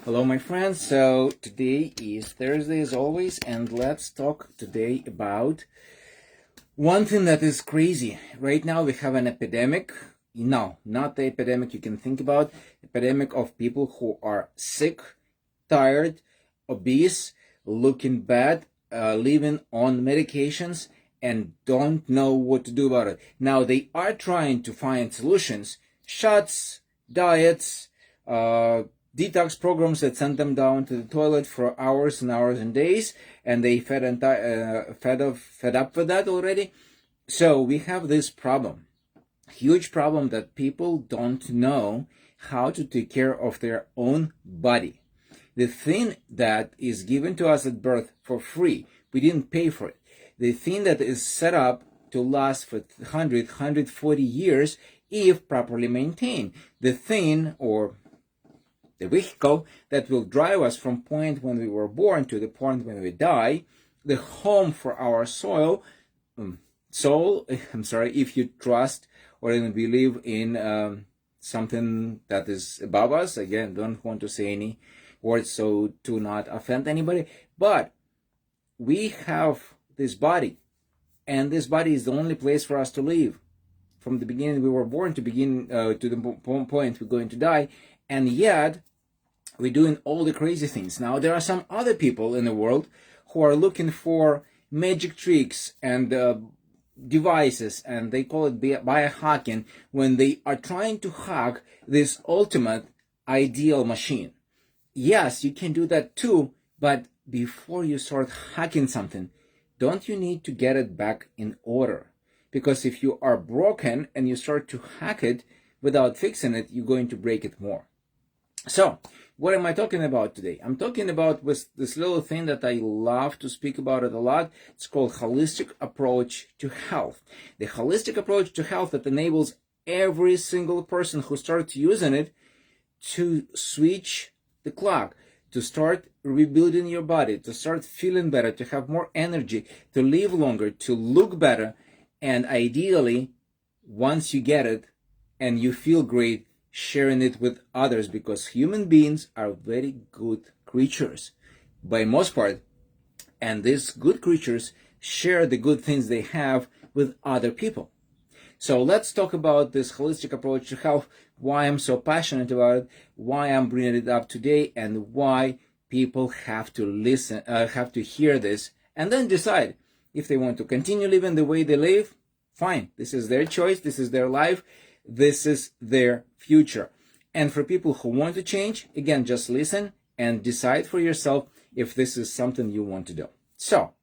Hello, my friends. So today is Thursday as always, and let's talk today about one thing that is crazy. Right now we have an epidemic. No, not the epidemic you can think about. Epidemic of people who are sick, tired, obese, looking bad, living on medications, and don't know what to do about it. Now they are trying to find solutions, shots, diets, detox programs that send them down to the toilet for hours and hours and days, and they fed up with that already. So we have this problem, huge problem, that people don't know how to take care of their own body. The thing that is given to us at birth for free, we didn't pay for it. The thing that is set up to last for 140 years if properly maintained. The thing, or the vehicle that will drive us from point when we were born to the point when we die, the home for our soul, if you trust or even believe in something that is above us. Again, don't want to say any words so to not offend anybody, but we have this body, and this body is the only place for us to live. From the beginning we were born to the point we're going to die, and yet we're doing all the crazy things. Now there are some other people in the world who are looking for magic tricks and devices, and they call it biohacking, when they are trying to hack this ultimate ideal machine. Yes, you can do that too, but before you start hacking something, don't you need to get it back in order? Because if you are broken and you start to hack it without fixing it, you're going to break it more. So, what am I talking about today? I'm talking about this little thing that I love to speak about it a lot. It's called holistic approach to health. The holistic approach to health that enables every single person who starts using it to switch the clock, to start rebuilding your body, to start feeling better, to have more energy, to live longer, to look better, and ideally, once you get it and you feel great, sharing it with others, because human beings are very good creatures by most part, and these good creatures share the good things they have with other people. So let's talk about this holistic approach to health, why I'm so passionate about it, why I'm bringing it up today, and why people have to listen, have to hear this, and then decide if they want to continue living the way they live. Fine, this is their choice, this is their life, this is their future. And for people who want to change, again, just listen and decide for yourself if this is something you want to do. So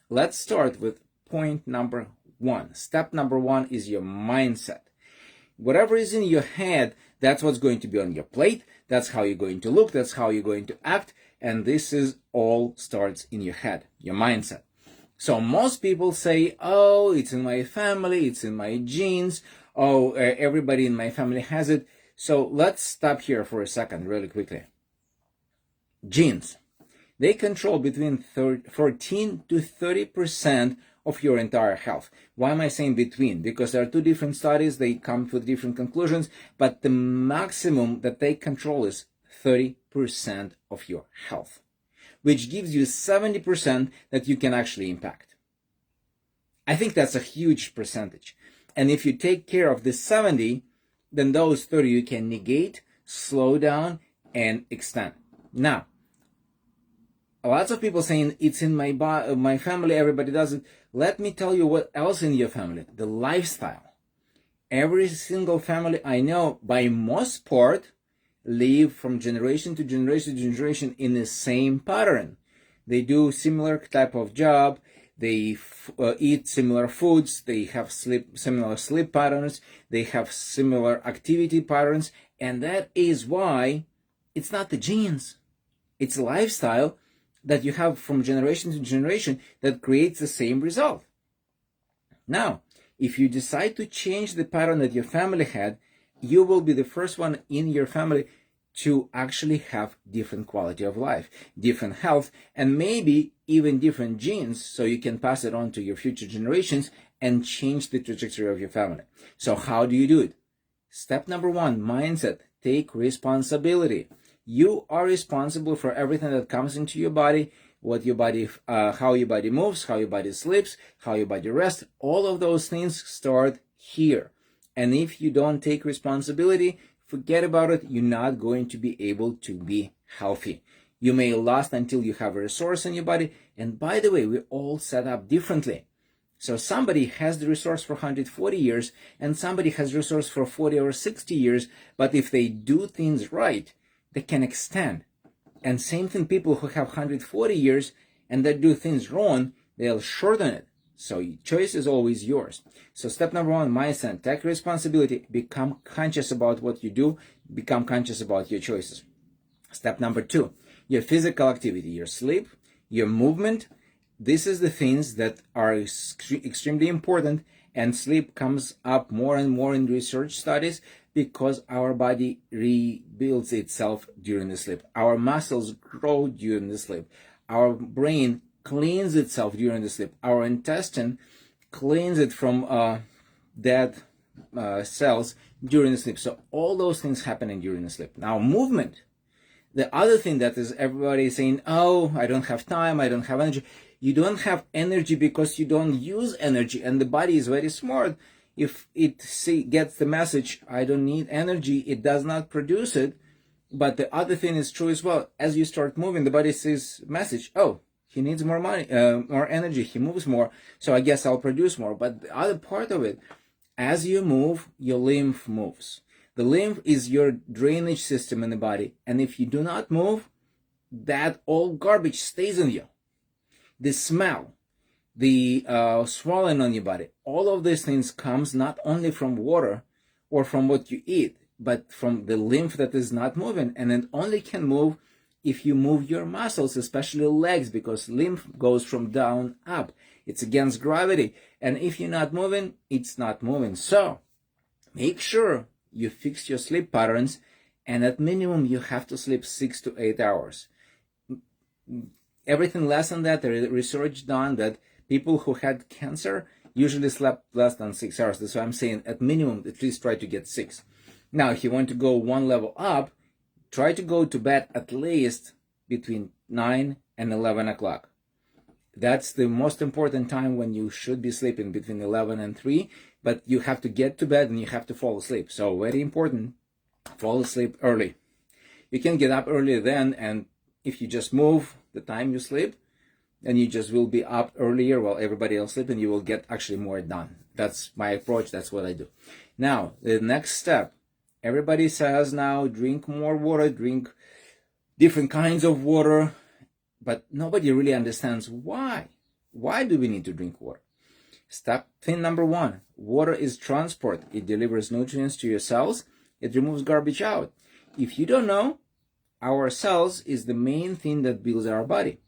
let's start with point number one. Step number one is your mindset. Whatever is in your head, that's what's going to be on your plate. That's how you're going to look. That's how you're going to act. And this is all starts in your head, your mindset. So most people say, oh, it's in my family, it's in my genes, oh, everybody in my family has it. So let's stop here for a second really quickly. Genes, they control between 14 to 30% of your entire health. Why am I saying between? Because there are two different studies, they come to different conclusions, but the maximum that they control is 30% of your health, which gives you 70% that you can actually impact. I think that's a huge percentage. And if you take care of the 70, then those 30 you can negate, slow down, and extend. Now, lots of people saying it's in my family, everybody does it. Let me tell you what else in your family, the lifestyle. Every single family I know, by most part, live from generation to generation to generation in the same pattern. They do similar type of job, they eat similar foods, they have similar sleep patterns, they have similar activity patterns, and that is why it's not the genes, it's a lifestyle that you have from generation to generation that creates the same result. Now, if you decide to change the pattern that your family had, you will be the first one in your family to actually have different quality of life, different health, and maybe even different genes, so you can pass it on to your future generations and change the trajectory of your family. So how do you do it? Step number one, mindset. Take responsibility. You are responsible for everything that comes into your body, what your body, how your body moves, how your body sleeps, how your body rests. All of those things start here. And if you don't take responsibility, forget about it. You're not going to be able to be healthy. You may last until you have a resource in your body. And by the way, we're all set up differently. So somebody has the resource for 140 years and somebody has resource for 40 or 60 years. But if they do things right, they can extend. And same thing, people who have 140 years and they do things wrong, they'll shorten it. So choice is always yours. So step number one, mindset, take responsibility, become conscious about what you do, become conscious about your choices. Step number two, your physical activity, your sleep, your movement. This is the things that are extremely important, and sleep comes up more and more in research studies because our body rebuilds itself during the sleep. Our muscles grow during the sleep. Our brain cleans itself during the sleep. Our intestine cleans it from dead cells during the sleep. So all those things happening during the sleep. Now, movement. The other thing that is everybody is saying, oh, I don't have time, I don't have energy. You don't have energy because you don't use energy, and the body is very smart. If it gets the message, I don't need energy, it does not produce it. But the other thing is true as well. As you start moving, the body sees message, oh, he needs more money, more energy, he moves more, so I guess I'll produce more. But the other part of it, as you move, your lymph moves. The lymph is your drainage system in the body, and if you do not move, that old garbage stays in you. The smell, the swelling on your body, all of these things comes not only from water or from what you eat, but from the lymph that is not moving, and it only can move if you move your muscles, especially legs, because lymph goes from down up. It's against gravity, and if you're not moving, it's not moving. So make sure you fix your sleep patterns, and at minimum you have to sleep 6 to 8 hours. Everything less than that, there is research done that people who had cancer usually slept less than 6 hours. That's why I'm saying at minimum, at least try to get 6. Now, if you want to go one level up, try to go to bed at least between 9 and 11 o'clock. That's the most important time when you should be sleeping, between 11 and 3, but you have to get to bed and you have to fall asleep. So very important, fall asleep early. You can get up earlier then, and if you just move the time you sleep, then you just will be up earlier while everybody else sleeps, and you will get actually more done. That's my approach. That's what I do. Now, the next step, everybody says now, drink more water, drink different kinds of water, but nobody really understands why. Why do we need to drink water? Step thing number one, water is transport. It delivers nutrients to your cells. It removes garbage out. If you don't know, our cells is the main thing that builds our body.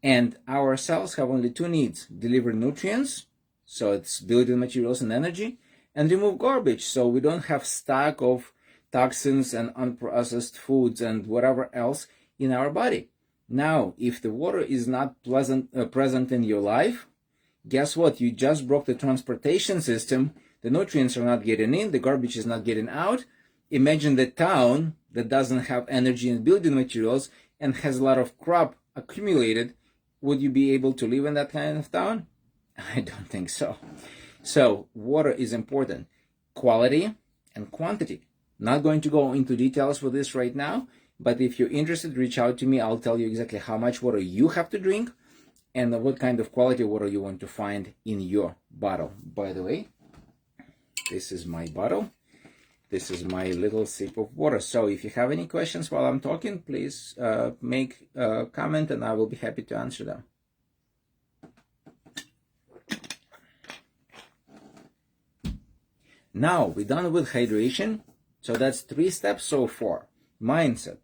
And our cells have only two needs: deliver nutrients, so it's building materials and energy, and remove garbage, so we don't have stack of toxins and unprocessed foods and whatever else in our body. Now, if the water is not present in your life, guess what? You just broke the transportation system. The nutrients are not getting in, the garbage is not getting out. Imagine the town that doesn't have energy and building materials and has a lot of crap accumulated. Would you be able to live in that kind of town? I don't think so. So water is important. Quality and quantity. Not going to go into details for this right now, but if you're interested, reach out to me. I'll tell you exactly how much water you have to drink and what kind of quality water you want to find in your bottle. By the way, this is my bottle. This is my little sip of water. So if you have any questions while I'm talking, please make a comment and I will be happy to answer them. Now, we're done with hydration. So that's 3 steps so far. Mindset,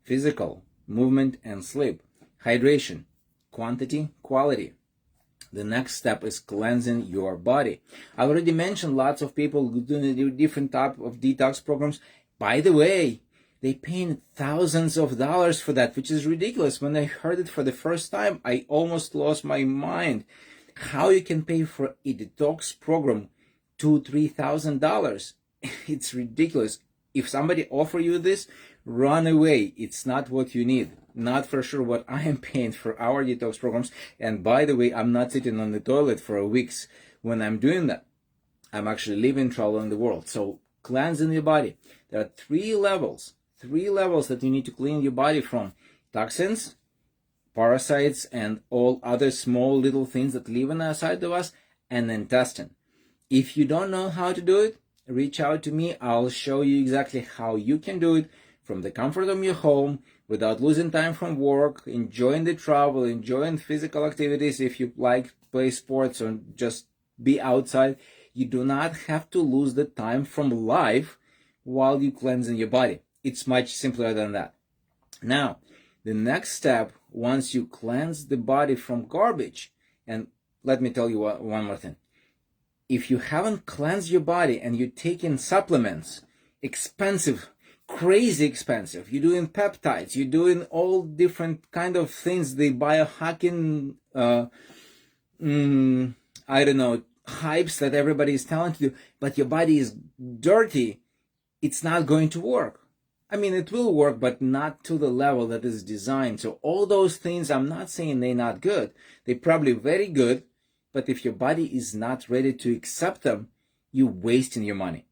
physical, movement, and sleep. Hydration, quantity, quality. The next step is cleansing your body. I already mentioned lots of people doing different type of detox programs. By the way, they pay thousands of dollars for that, which is ridiculous. When I heard it for the first time, I almost lost my mind. How you can pay for a detox program $2,000-3,000? It's ridiculous. If somebody offer you this, run away. It's not what you need. Not for sure what I am paying for our detox programs. And by the way, I'm not sitting on the toilet for weeks when I'm doing that. I'm actually living, traveling the world. So cleansing your body. There are three levels that you need to clean your body from: toxins, parasites, and all other small little things that live inside of us, and intestine. If you don't know how to do it, reach out to me. I'll show you exactly how you can do it from the comfort of your home without losing time from work, enjoying the travel, enjoying physical activities if you like play sports or just be outside. You do not have to lose the time from life while you cleansing your body. It's much simpler than that. Now, the next step, once you cleanse the body from garbage, and let me tell you one more thing. If you haven't cleansed your body and you're taking supplements, expensive, crazy expensive, you're doing peptides, you're doing all different kind of things, the biohacking, I don't know, hypes that everybody is telling you, but your body is dirty, it's not going to work. I mean, it will work, but not to the level that is designed. So all those things, I'm not saying they're not good. They're probably very good, but if your body is not ready to accept them, you're wasting your money.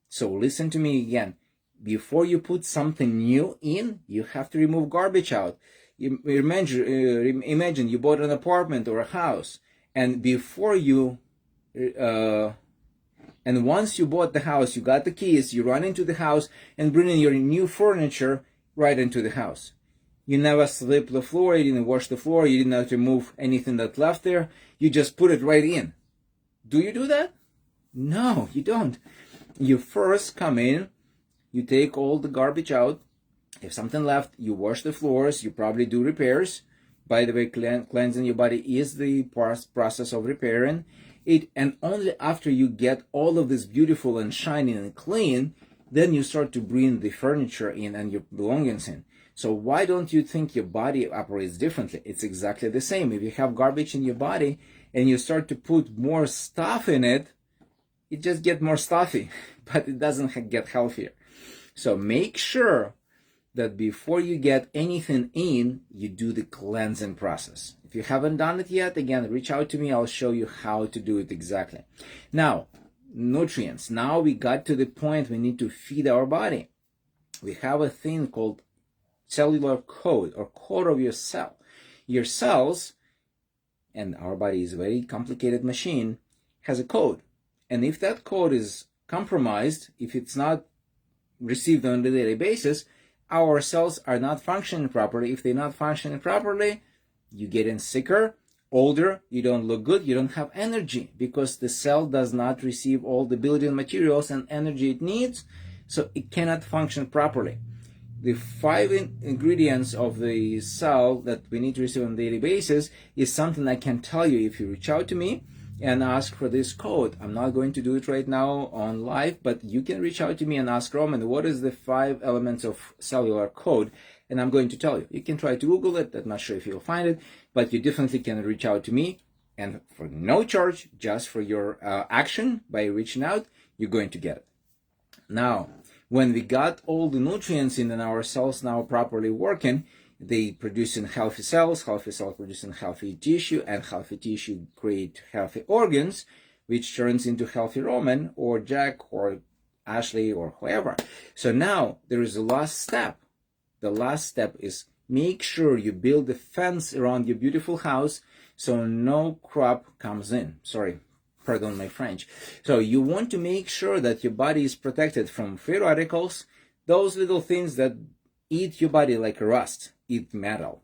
So listen to me again. Before you put something new in, you have to remove garbage out. Imagine you bought an apartment or a house, and before you and once you bought the house, you got the keys, you run into the house and bring in your new furniture right into the house. You never swept the floor, you didn't wash the floor, you didn't have to remove anything that left there. You just put it right in. Do you do that? No, you don't. You first come in, you take all the garbage out. If something left, you wash the floors, you probably do repairs. By the way, cleansing your body is the process of repairing it, and only after you get all of this beautiful and shiny and clean, then you start to bring the furniture in and your belongings in. So why don't you think your body operates differently? It's exactly the same. If you have garbage in your body and you start to put more stuff in it, it just gets more stuffy, but it doesn't get healthier. So make sure that before you get anything in, you do the cleansing process. If you haven't done it yet, again, reach out to me. I'll show you how to do it exactly. Now, nutrients. Now we got to the point we need to feed our body. We have a thing called cellular code, or code of your cell. Your cells, and our body is a very complicated machine, has a code. And if that code is compromised, if it's not received on a daily basis, our cells are not functioning properly. If they're not functioning properly, you're getting sicker, older, you don't look good, you don't have energy, because the cell does not receive all the building materials and energy it needs, so it cannot function properly. The 5 ingredients of the cell that we need to receive on a daily basis is something I can tell you if you reach out to me and ask for this code. I'm not going to do it right now on live, but you can reach out to me and ask Roman, what is the 5 elements of cellular code? And I'm going to tell you. You can try to Google it. I'm not sure if you'll find it, but you definitely can reach out to me. And for no charge, just for your action by reaching out, you're going to get it. Now, when we got all the nutrients in and our cells now properly working, they producing healthy cells producing healthy tissue, and healthy tissue create healthy organs, which turns into healthy Roman or Jack or Ashley or whoever. So now there is a last step. The last step is make sure you build a fence around your beautiful house so no crop comes in. Sorry, pardon my French. So you want to make sure that your body is protected from free radicals, those little things that eat your body like rust, eat metal.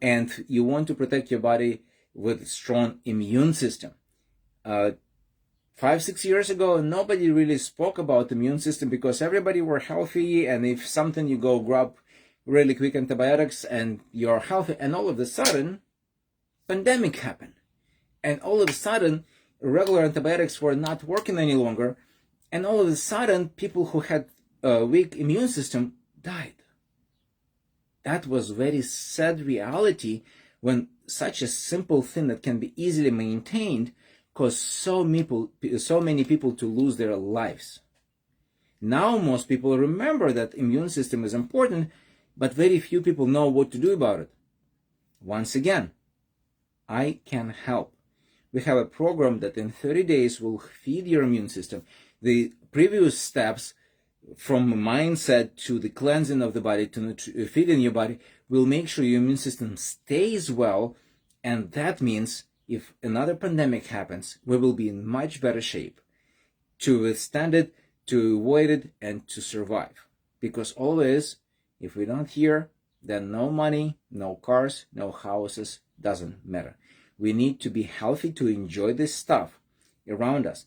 And you want to protect your body with a strong immune system. 5-6 years ago, nobody really spoke about the immune system because everybody were healthy, and if something, you go grab really quick antibiotics and you're healthy, and all of a sudden, pandemic happened. And all of a sudden, regular antibiotics were not working any longer, and all of a sudden, people who had a weak immune system died. That was very sad reality when such a simple thing that can be easily maintained caused so many people to lose their lives. Now most people remember that immune system is important, but very few people know what to do about it. Once again, I can help. We have a program that in 30 days will feed your immune system. The previous steps, from mindset to the cleansing of the body to feeding your body, will make sure your immune system stays well. And that means if another pandemic happens, we will be in much better shape to withstand it, to avoid it, and to survive. Because always, if we're not here, then no money, no cars, no houses, doesn't matter. We need to be healthy to enjoy this stuff around us,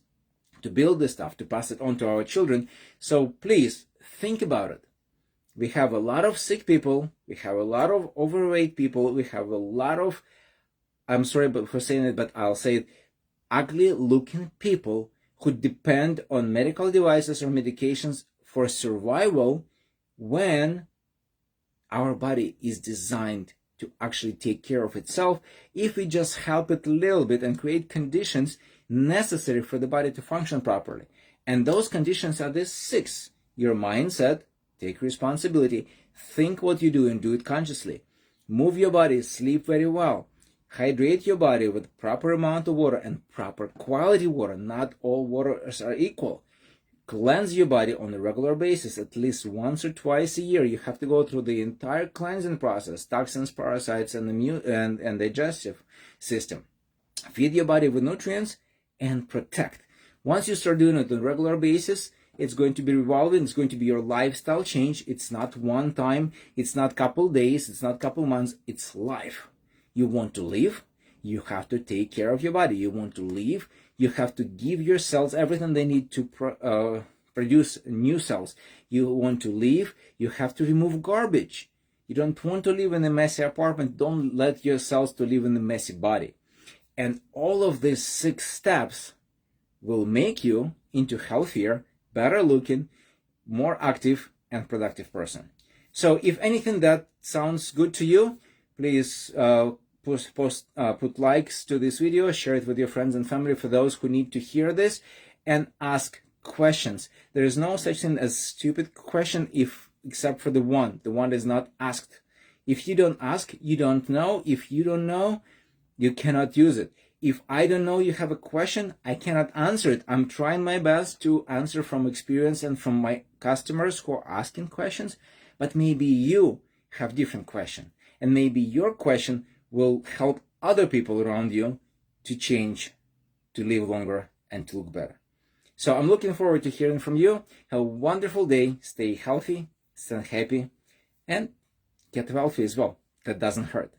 to build this stuff, to pass it on to our children. So please think about it. We have a lot of sick people. We have a lot of overweight people. We have a lot of, I'm sorry for saying it, but I'll say it, ugly looking people who depend on medical devices or medications for survival, when our body is designed to actually take care of itself if we just help it a little bit and create conditions necessary for the body to function properly. And those conditions are these 6. Your mindset, take responsibility, think what you do and do it consciously. Move your body, sleep very well. Hydrate your body with proper amount of water and proper quality water. Not all waters are equal. Cleanse your body on a regular basis, at least once or twice a year. You have to go through the entire cleansing process, toxins, parasites, and immune and digestive system. Feed your body with nutrients and protect. Once you start doing it on a regular basis, it's going to be revolving. It's going to be your lifestyle change. It's not one time. It's not couple days. It's not couple months. It's life. You want to live, you have to take care of your body. You want to live, you have to give your cells everything they need to produce new cells. You want to live, you have to remove garbage. You don't want to live in a messy apartment. Don't let your cells to live in a messy body. And all of these 6 steps will make you into healthier, better looking, more active and productive person. So if anything that sounds good to you, please put likes to this video, share it with your friends and family for those who need to hear this, and ask questions. There is no such thing as stupid question except for the one that is not asked. If you don't ask, you don't know. If you don't know, you cannot use it. If I don't know you have a question, I cannot answer it. I'm trying my best to answer from experience and from my customers who are asking questions, but maybe you have different question, and maybe your question will help other people around you to change, to live longer, and to look better. So I'm looking forward to hearing from you. Have a wonderful day. Stay healthy, stay happy, and get wealthy as well. That doesn't hurt.